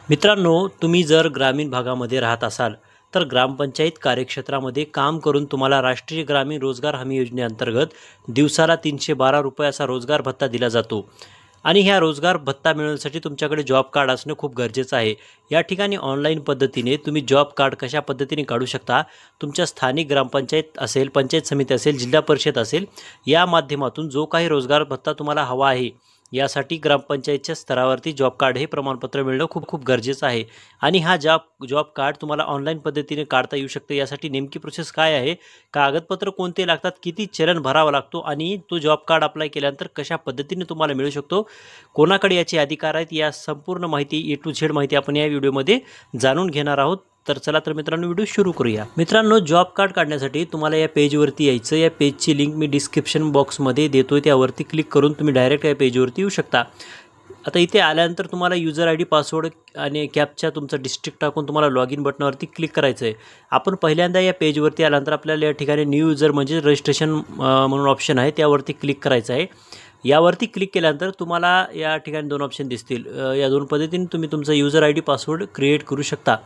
मित्रांनो, तुम्ही जर ग्रामीण भागामध्ये राहत असाल तर ग्रामपंचायत कार्यक्षेत्रामध्ये काम करून तुम्हाला राष्ट्रीय ग्रामीण रोजगार हमी योजनेअंतर्गत दिवसाला ₹312 असा रोजगार भत्ता दिला जातो आणि ह्या रोजगार भत्ता मिळवण्यासाठी तुमच्याकडे जॉब कार्ड असणं खूप गरजेचं आहे। या ठिकाणी ऑनलाईन पद्धतीने तुम्ही जॉब कार्ड कशा पद्धतीने काढू शकता, तुमच्या स्थानिक ग्रामपंचायत असेल, पंचायत समिती असेल, जिल्हा परिषद असेल, या माध्यमातून जो काही रोजगार भत्ता तुम्हाला हवा आहे यासाठी ग्रामपंचायतच्या स्तरावरती जॉब कार्ड हे प्रमाणपत्र मिळणं खूप खूप गरजेचं आहे। आणि हा जॉब कार्ड तुम्हाला ऑनलाईन पद्धतीने काढता येऊ शकते। यासाठी नेमकी प्रोसेस काय आहे, कागदपत्र कोणते लागतात, किती चलन भरावा लागतो आणि तो जॉब कार्ड अप्लाय केल्यानंतर कशा पद्धतीने तुम्हाला मिळू शकतो, कोणाकडे याचे अधिकार आहेत, या संपूर्ण माहिती ए टू झेड माहिती आपण या व्हिडिओमध्ये जाणून घेणार आहोत। तर चला तर मित्रांनो, व्हिडिओ सुरू करूया। मित्रांनो, जॉब कार्ड काढण्यासाठी तुम्हाला या पेजवरती यायचं। या पेजची लिंक मी डिस्क्रिप्शन बॉक्समध्ये देतोय, त्यावरती क्लिक करून तुम्ही डायरेक्ट या पेजवरती येऊ शकता। आता इथे आल्यानंतर तुम्हाला यूजर आयडी, पासवर्ड आणि कॅप्चा तुमचा डिस्ट्रिक्ट टाकून तुम्हाला लॉग इन बटनावरती क्लिक करायचं आहे। आपण पहिल्यांदा या पेजवरती आल्यानंतर आपल्याला या ठिकाणी न्यू यूजर म्हणजे रजिस्ट्रेशन म्हणून ऑप्शन आहे, त्यावरती क्लिक करायचं आहे। यावरती क्लिक केल्यानंतर तुम्हाला या ठिकाणी दोन ऑप्शन दिसतील। या दोन पद्धतीने तुम्ही तुमचा यूजर आयडी, पासवर्ड क्रिएट करू शकता।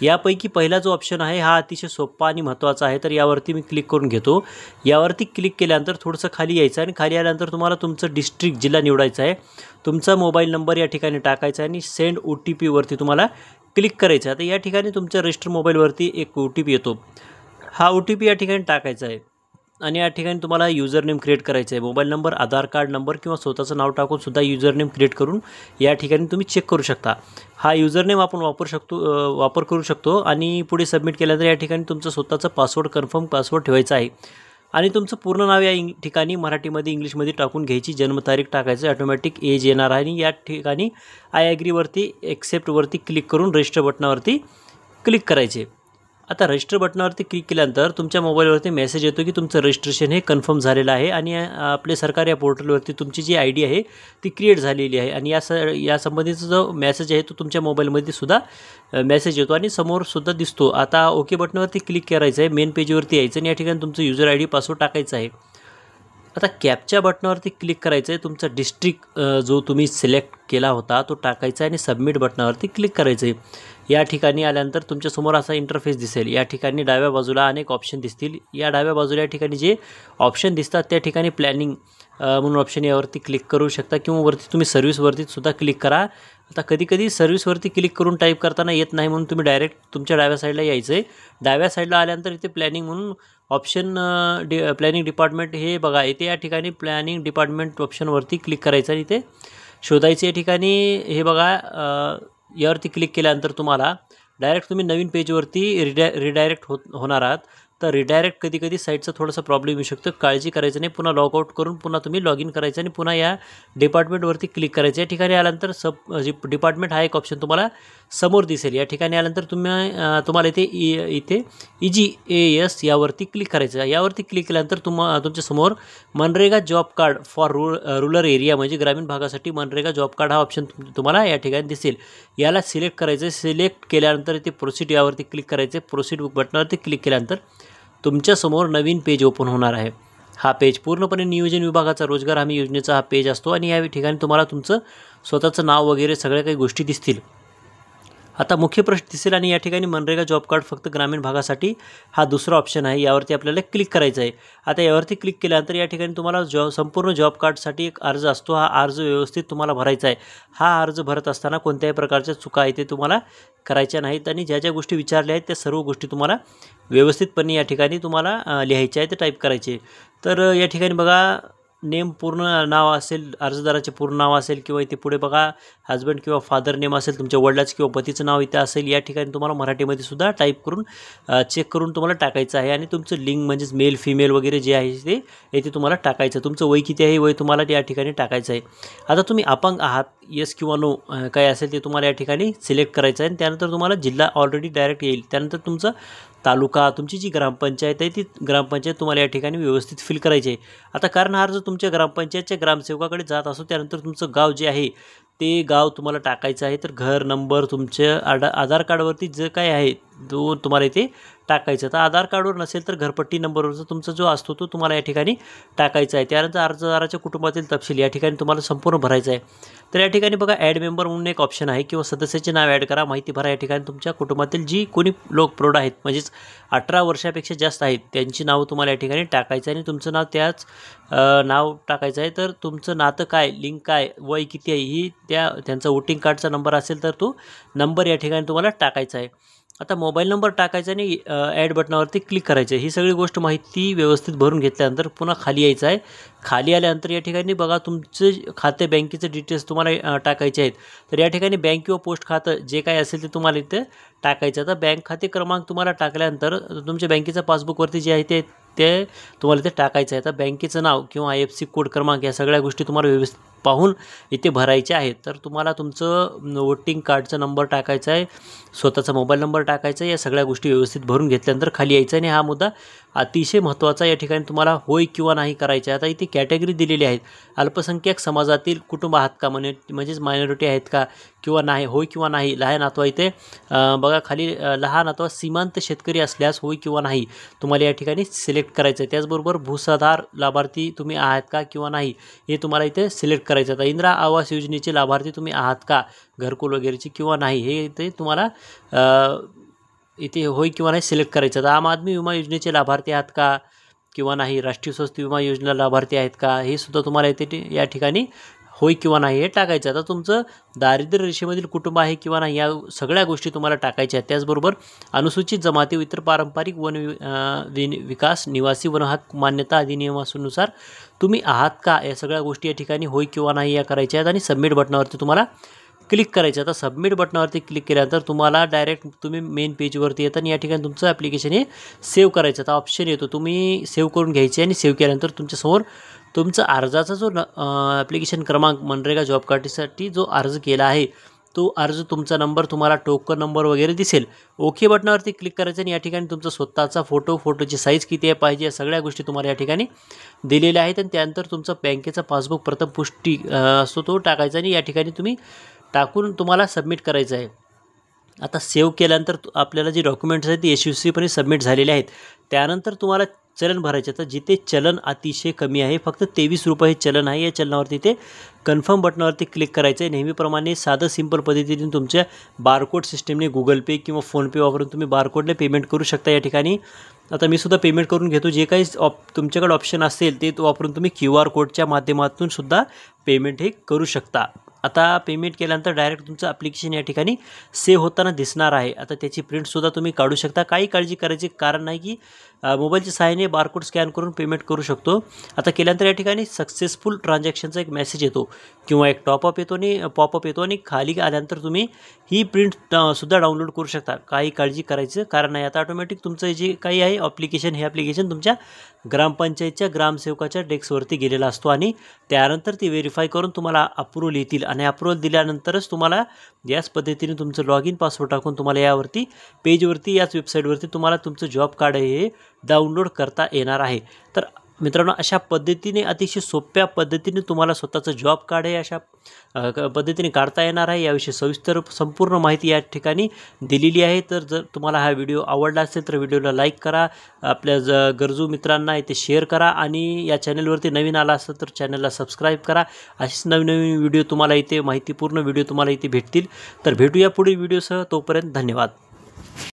यापैकी पहिला जो ऑप्शन आहे हा अतिशय सोपा आणि महत्त्वाचा आहे, तर यावरती मी क्लिक करून घेतो। यावरती क्लिक केल्यानंतर थोडंसं खाली यायचं आणि खाली आल्यानंतर तुम्हाला तुमचं डिस्ट्रिक्ट, जिल्हा निवडायचा आहे। तुमचा मोबाईल नंबर या ठिकाणी टाकायचा आहे आणि सेंड OTP वरती तुम्हाला क्लिक करायचं आहे। आता या ठिकाणी तुमच्या रजिस्टर मोबाईलवरती एक OTP येतो, हा OTP या ठिकाणी टाकायचा आहे आणि या ठिकाणी तुम्हाला यूजर नेम क्रिएट करायचं आहे। मोबाईल नंबर, आधार कार्ड नंबर किंवा स्वतःचं नाव टाकून सुद्धा यूजर नेम क्रिएट करून या ठिकाणी तुम्ही चेक करू शकता। हा यूजर नेम आपण वापर करू शकतो आणि पुढे सबमिट केल्यानंतर या ठिकाणी तुमचं स्वतःचं पासवर्ड, कन्फर्म पासवर्ड ठेवायचा आहे आणि तुमचं पूर्ण नाव या ठिकाणी मराठीमध्ये, इंग्लिशमध्ये टाकून घ्यायची, जन्मतारीख टाकायचं, ऑटोमॅटिक एज येणार आहे आणि या ठिकाणी आय ॲग्रीवरती, एक्सेप्टवरती क्लिक करून रजिस्टर बटनावरती क्लिक करायचे। आता रजिस्टर बटनावरती क्लिक केल्यानंतर तुमच्या मोबाईलवरती मेसेज येतो की तुमचं रजिस्ट्रेशन हे कन्फर्म झालेलं आहे आणि आपले सरकार या पोर्टलवरती तुमची जी ID आहे ती क्रिएट झालेली आहे आणि या संबंधीचा जो मेसेज आहे तो तुमच्या मोबाईलमध्ये सुद्धा मेसेज येतो आणि समोर सुद्धा दिसतो। आता ओके बटनावरती क्लिक करायचं आहे, मेन पेजवरती यायचं आणि या ठिकाणी तुमचं यूजर आयडी, पासवर्ड टाकायचं आहे। आता कॅपच्या बटनावरती क्लिक करायचं आहे, तुमचा डिस्ट्रिक्ट जो तुम्ही सिलेक्ट केला होता तो टाकायचा आहे आणि सबमिट बटनावरती क्लिक करायचं आहे। या ठिकाणी आल्यानंतर तुमच्यासमोर असा इंटरफेस दिसेल। या ठिकाणी डाव्या बाजूला अनेक ऑप्शन दिसतील। या डाव्या बाजूला या ठिकाणी जे ऑप्शन दिसतात त्या ठिकाणी प्लॅनिंग म्हणून ऑप्शन, यावरती क्लिक करू शकता किंवा वरती तुम्ही सर्व्हिसवरती सुद्धा क्लिक करा। आता कधी सर्व्हिसवरती क्लिक करून टाईप करताना येत नाही म्हणून तुम्ही डायरेक्ट तुमच्या डाव्या साईडला यायचं आहे। डाव्या साईडला आल्यानंतर इथे प्लॅनिंग म्हणून ऑप्शन, प्लॅनिंग डिपार्टमेंट हे बघा, इथे या ठिकाणी प्लॅनिंग डिपार्टमेंट ऑप्शनवरती क्लिक करायचं आणि इथे शोधायचं। या ठिकाणी हे बघा, यावरती क्लिक केल्यानंतर तुम्हाला डायरेक्ट तुम्ही नवीन पेजवरती रिडायरेक्ट होणार आहात। तर रिडायरेक्ट कधी साईटचा थोडासा प्रॉब्लेम येऊ शकतो, काळजी करायचं नाही। पुन्हा लॉगआउट करून पुन्हा तुम्ही लॉग इन करायचं आणि पुन्हा या डिपार्टमेंटवरती क्लिक करायचं। या ठिकाणी आल्यानंतर डिपार्टमेंट हा एक ऑप्शन तुम्हाला समोर दिसेल। या ठिकाणी आल्यानंतर तुम्हाला इथे EGAS यावरती क्लिक करायचं। यावरती क्लिक केल्यानंतर तुमच्यासमोर MNREGA job card for rural area म्हणजे ग्रामीण भागासाठी मनरेगा जॉब कार्ड हा ऑप्शन तुम्हाला या ठिकाणी दिसेल। याला सिलेक्ट करायचं। सिलेक्ट केल्यानंतर इथे प्रोसीड यावरती क्लिक करायचं। प्रोसीड बटनावरती क्लिक केल्यानंतर तुमच्यासमोर नवीन पेज ओपन होणार आहे। हा पेज पूर्णपणे नियोजन विभागाचा रोजगार हमी योजनेचा हा पेज असतो आणि या ठिकाणी तुम्हाला तुमचं स्वतःचं नाव वगैरे सगळ्या काही गोष्टी दिसतील। आता मुख्य प्रश्न दिसेल आणि या ठिकाणी मनरेगा जॉब कार्ड फक्त ग्रामीण भागासाठी हा दुसरा ऑप्शन आहे, यावरती आपल्याला क्लिक करायचं आहे। आता यावरती क्लिक केल्यानंतर या ठिकाणी तुम्हाला संपूर्ण जॉब कार्डसाठी एक अर्ज असतो, हा अर्ज व्यवस्थित तुम्हाला भरायचा आहे। हा अर्ज भरत असताना कोणत्याही प्रकारच्या चुका आहे ते तुम्हाला करायच्या नाहीत आणि ज्या ज्या गोष्टी विचारल्या आहेत त्या सर्व गोष्टी तुम्हाला व्यवस्थितपणे या ठिकाणी तुम्हाला लिहायच्या आहेत, ते टाईप करायचे। तर या ठिकाणी बघा, नेम पूर्ण नाव असेल, अर्जदाराचे पूर्ण नाव असेल किंवा इथे पुढे बघा हजबंड किंवा फादर नेम असेल, तुमच्या वडिलाचं किंवा पतीचं नाव इथे असेल। या ठिकाणी तुम्हाला मराठीमध्ये सुद्धा टाईप करून चेक करून तुम्हाला टाकायचं आहे आणि तुमचं लिंग म्हणजेच मेल, फिमेल वगैरे जे आहे ते इथे तुम्हाला टाकायचं। तुमचं वय किती आहे, वय तुम्हाला या ठिकाणी टाकायचं आहे। आता तुम्ही अपंग आहात, येस किंवा नो काय असेल ते तुम्हाला या ठिकाणी सिलेक्ट करायचं आहे आणि त्यानंतर तुम्हाला जिल्हा ऑलरेडी डायरेक्ट येईल। त्यानंतर तुमचं तालुका, तुमची जी ग्रामपंचायत आहे ती ग्रामपंचायत तुम्हाला या ठिकाणी व्यवस्थित फिल करायची आहे। आता कारण हा अर्ज तुमच्या ग्रामपंचायतच्या ग्रामसेवकाकडे जात असतो, त्यानंतर तुमचं गाव जे आहे ते गाव तुम्हाला टाकायचं आहे। तर घर, नंबर, तुमच्या आधार कार्डवरती जे काय आहे जो तुम्हाला इथे टाकायचा. तर आधार कार्डवर नसेल तर घरपट्टी नंबरवरचा तुमचा जो असतो तो तुम्हाला या ठिकाणी टाकायचा आहे. त्यानंतर अर्जदाराच्या कुटुंबातील तपशील या ठिकाणी तुम्हाला संपूर्ण भरायचं आहे. तर या ठिकाणी बघा ॲड मेंबर म्हणून एक ऑप्शन आहे किंवा सदस्याचे नाव ॲड करा, माहिती भरा. या ठिकाणी तुमच्या कुटुंबातील जी कोणी लोक प्रौढ आहेत म्हणजेच 18 वर्षापेक्षा जास्त आहेत त्यांची नावं तुम्हाला या ठिकाणी टाकायचं आहे आणि तुमचं नाव त्याच नाव टाकायचं आहे. तर तुमचं नातं काय, लिंक काय, वय किती आहे ही त्यांचा वोटिंग कार्डचा नंबर असेल तर तो नंबर या ठिकाणी तुम्हाला टाकायचा आहे. आता मोबाईल नंबर टाकायचा आणि ॲड बटनावरती क्लिक करायचं आहे. ही सगळी गोष्ट माहिती व्यवस्थित भरून घेतल्यानंतर पुन्हा खाली यायचं आहे. खाली आल्यानंतर या ठिकाणी बघा तुमचं खाते बँकेचे डिटेल्स तुम्हाला टाकायचे आहेत. तर या ठिकाणी बँक किंवा पोस्ट खातं जे काही असेल ते तुम्हाला इथे टाकायचं. आता बँक खाते क्रमांक तुम्हाला टाकल्यानंतर तुमच्या बँकेच्या पासबुकवरती जे आहे ते तुम्हाला इथे टाकायचं आहे. आता बँकेचं नाव किंवा IFSC कोड क्रमांक या सगळ्या गोष्टी तुम्हाला व्यवस्थित पाहून इथे भरायचे आहेत. तर तुम्हाला तुमचं वोटिंग कार्डचा नंबर टाकायचा आहे, स्वतःचा मोबाईल नंबर टाकायचा आहे. या सगळ्या गोष्टी व्यवस्थित भरून घेतल्यानंतर खाली यायचं आहे आणि हा मुद्दा अतिशय महत्त्वाचा या ठिकाणी तुम्हाला होय किंवा नाही करायचं आहे. आता इथे कॅटेगरी दिलेली आहेत. अल्पसंख्याक समाजातील कुटुंब आहात का, म्हणजेच मायनॉरिटी आहेत का किंवा नाही, होय किंवा नाही. लहान अथवा इथे बघा खाली लहान अथवा सीमांत शेतकरी असल्यास होय किंवा नाही तुम्हाला या ठिकाणी सिलेक्ट करायचं आहे. त्याचबरोबर भूसाधार लाभार्थी तुम्ही आहात का किंवा नाही हे तुम्हाला इथे सिलेक्ट करायचं. आता इंदिरा आवास योजनेचे लाभार्थी तुम्ही आहात का, घरकुल वगैरेची किंवा नाही हे इथे तुम्हाला इथे होय किंवा नाही सिलेक्ट करायचं. तर आम आदमी विमा योजनेचे लाभार्थी आहात का किंवा नाही, राष्ट्रीय स्वास्थ्य विमा योजना लाभार्थी आहेत का हे सुद्धा तुम्हाला इथे या ठिकाणी होय किंवा नाही हे टाकायचं. आता तुमचं दारिद्र्य रेषेमधील कुटुंब आहे किंवा नाही या सगळ्या गोष्टी तुम्हाला टाकायच्या आहेत. त्याचबरोबर अनुसूचित जमाती व इतर पारंपरिक विकास निवासी वन हक्क मान्यता अधिनियमानुसार तुम्ही आहात का या सगळ्या गोष्टी या ठिकाणी होय किंवा नाही या करायच्या आहेत आणि सबमिट बटनावरती तुम्हाला क्लिक करायचं. आता सबमिट बटनावरती क्लिक केल्यानंतर तुम्हाला डायरेक्ट तुम्ही मेन पेजवरती येतं आणि या ठिकाणी तुमचं ॲप्लिकेशन हे सेव्ह करायचं. आता ऑप्शन येतो तुम्ही सेव्ह करून घ्यायचे आणि सेव्ह केल्यानंतर तुमच्यासमोर तुमचा अर्जाचा जो ॲप्लिकेशन क्रमांक मनरेगा जॉब कार्डसाठी जो अर्ज केला आहे तो अर्ज, तुमचा नंबर, तुम्हाला टोकन नंबर वगैरे दिसेल. ओके बटनावरती क्लिक करायचं आणि या ठिकाणी तुमचा स्वतःचा फोटोची साईज किती आहे पाहिजे या सगळ्या गोष्टी तुम्हाला या ठिकाणी दिलेल्या आहेत. आणि त्यानंतर तुमचा बँकेचा पासबुक प्रथम पुष्टी असतो तो टाकायचा आणि या ठिकाणी तुम्ही टाकून तुम्हाला सबमिट करायचं आहे. आता सेव्ह केल्यानंतर आपल्याला जे डॉक्युमेंट्स आहेत ते यशस्वीपणे सबमिट झालेले आहेत. त्यानंतर तुम्हाला चलन भरायचे. तर जिथे चलन अतिशय कमी आहे, फक्त 23 रुपये चलन आहे, या चलनावरती ते कन्फर्म बटनावरती क्लिक करायचं आहे. नेहमीप्रमाणे साधं सिंपल पद्धतीने तुमच्या बारकोड सिस्टमने गुगल पे किंवा फोनपे वापरून तुम्ही बारकोडने पेमेंट करू शकता या ठिकाणी. आता मी सुद्धा पेमेंट करून घेतो. जे काही तुमच्याकडे ऑप्शन असेल ते वापरून तुम्ही QR कोडच्या माध्यमातून सुद्धा पेमेंट हे करू शकता. आता पेमेंट केल्यानंतर डायरेक्ट तुमचं ॲप्लिकेशन या ठिकाणी सेव्ह होताना दिसणार आहे. आता त्याची प्रिंटसुद्धा तुम्ही काढू शकता. काही काळजी करायची कारण नाही की मोबाईलच्या सहाय्याने बारकोड स्कॅन करून पेमेंट करू शकतो. आता केल्यानंतर या ठिकाणी सक्सेसफुल ट्रान्झॅक्शनचा एक मेसेज येतो किंवा एक पॉपअप येतो आणि खाली आल्यानंतर तुम्ही ही प्रिंट सुद्धा डाउनलोड करू शकता. काही काळजी करायचं कारण नाही. आता ऑटोमॅटिक तुमचं जे काही आहे हे ॲप्लिकेशन तुमच्या ग्रामपंचायतच्या ग्रामसेवकाच्या डेस्कवरती गेलेला असतो आणि त्यानंतर ती व्हेरीफाय करून तुम्हाला अप्रूव्हल येतील आणि अप्रूव्हल दिल्यानंतरच तुम्हाला याच पद्धतीने तुमचं लॉग इन पासवर्ड टाकून तुम्हाला यावरती पेजवरती याच वेबसाईटवरती तुम्हाला तुमचं जॉब कार्ड हे डाउनलोड करता येणार आहे. तर मित्रांनो, अशा पद्धतीने अतिशय सोप्या पद्धतीने तुम्हाला स्वतःचं जॉब कार्ड हे अशा पद्धतीने काढता येणार आहे. याविषयी सविस्तर संपूर्ण माहिती या ठिकाणी दिलेली आहे. तर जर तुम्हाला हा व्हिडिओ आवडला असेल तर व्हिडिओला लाईक करा, आपल्या गरजू मित्रांना इथे शेअर करा आणि या चॅनलवरती नवीन आला असेल तर चॅनलला सबस्क्राईब करा. अशीच नवीन व्हिडिओ तुम्हाला इथे माहितीपूर्ण व्हिडिओ तुम्हाला इथे भेटतील. तर भेटूया पुढील व्हिडिओसह. तोपर्यंत धन्यवाद.